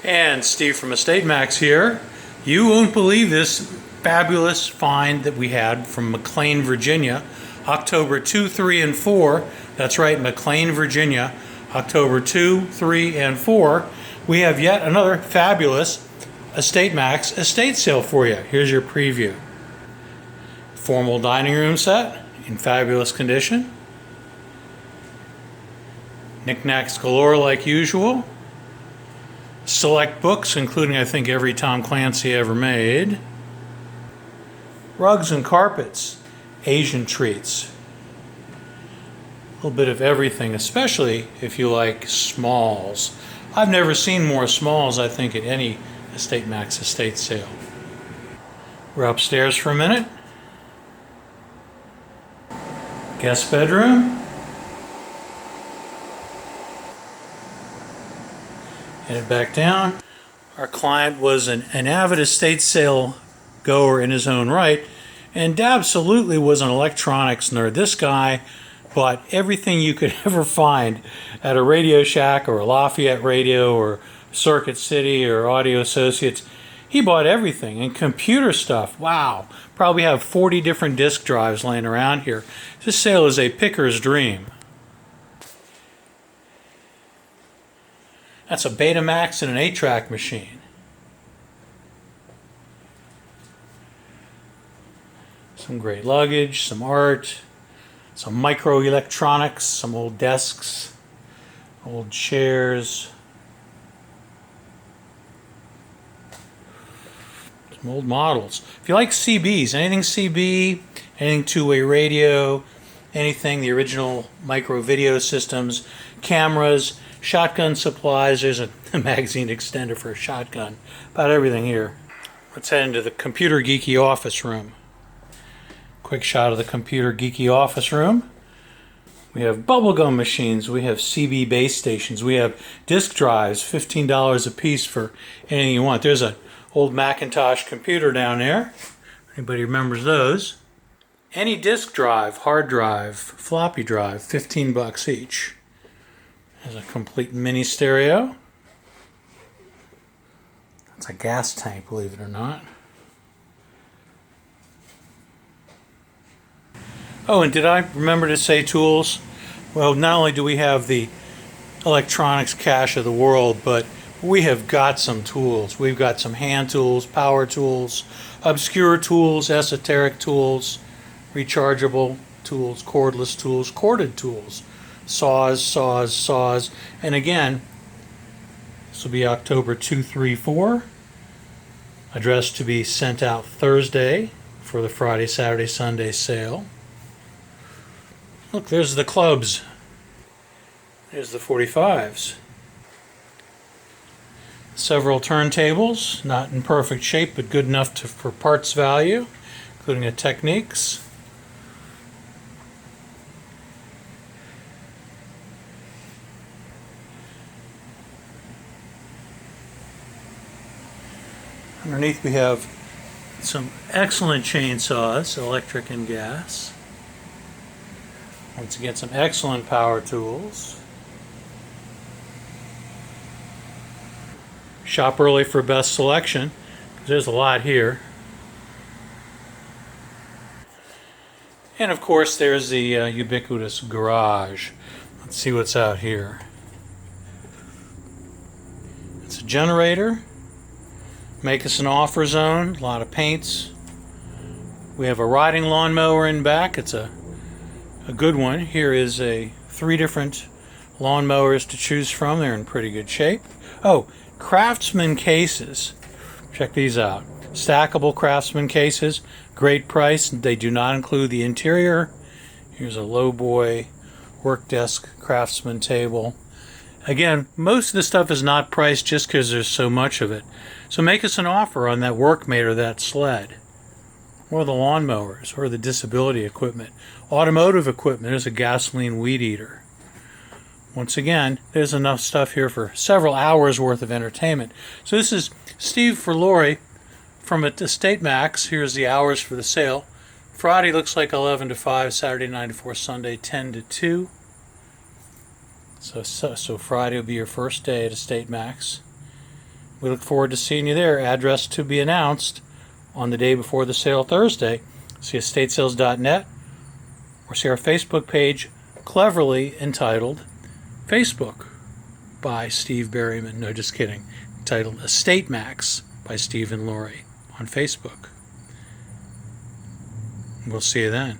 And Steve from EstateMax here. You won't believe this fabulous find that we had from McLean, Virginia, October 2, 3, and 4. That's right, McLean, Virginia, October 2, 3, and 4. We have yet another fabulous EstateMax estate sale for you. Here's your preview. Formal dining room set in fabulous condition. Knickknacks galore like usual. Select books, including I think every Tom Clancy ever made. Rugs and carpets, Asian treats. A little bit of everything, especially if you like smalls. I've never seen more smalls, I think, at any EstateMax estate sale. We're upstairs for a minute. Guest bedroom. Headed back down. Our client was an avid estate sale goer in his own right and absolutely was an electronics nerd. This guy bought everything you could ever find at a Radio Shack or a Lafayette Radio or Circuit City or Audio Associates. He bought everything, and computer stuff. Wow, probably have 40 different disk drives laying around here. This sale is a picker's dream. That's a Betamax and an 8-track machine. Some great luggage, some art, some microelectronics, some old desks, old chairs, some old models. If you like CBs, anything CB, anything two-way radio, anything, the original micro video systems, cameras, shotgun supplies. There's a magazine extender for a shotgun. About everything here. Let's head into the computer geeky office room. Quick shot of the computer geeky office room. We have bubblegum machines. We have CB base stations. We have disk drives, $15 a piece for anything you want. There's an old Macintosh computer down there. Anybody remembers those? Any disk drive, hard drive, floppy drive, $15 each. There's a complete mini stereo. That's a gas tank, believe it or not. Oh, and did I remember to say tools? Well, not only do we have the electronics cache of the world, but we have got some tools. We've got some hand tools, power tools, obscure tools, esoteric tools, rechargeable tools, cordless tools, corded tools. Saws, and again, this will be October 2, 3, 4. Address to be sent out Thursday for the Friday, Saturday, Sunday sale. Look, there's the clubs. There's the 45s. Several turntables, not in perfect shape, but good enough for parts value, including a Techniques. Underneath we have some excellent chainsaws, electric and gas. Once again, some excellent power tools. Shop early for best selection, because there's a lot here. And of course there's the ubiquitous garage. Let's see what's out here. It's a generator. Make us an offer zone, a lot of paints. We have a riding lawnmower in back. It's a good one. Here is 3 different lawnmowers to choose from. They're in pretty good shape. Oh, Craftsman cases. Check these out. Stackable Craftsman cases. Great price. They do not include the interior. Here's a lowboy work desk Craftsman table. Again, most of the stuff is not priced just because there's so much of it. So make us an offer on that Workmate or that sled, or the lawnmowers, or the disability equipment. Automotive equipment. There's a gasoline weed eater. Once again, there's enough stuff here for several hours worth of entertainment. So this is Steve for Lori from EstateMax. Here's the hours for the sale. Friday looks like 11 to 5, Saturday 9 to 4, Sunday 10 to 2. So Friday will be your first day at EstateMax. We look forward to seeing you there. Address to be announced on the day before the sale Thursday. See estatesales.net or see our Facebook page, cleverly entitled Facebook by Steve Berryman. No, just kidding. Titled EstateMax by Steve and Lori on Facebook. We'll see you then.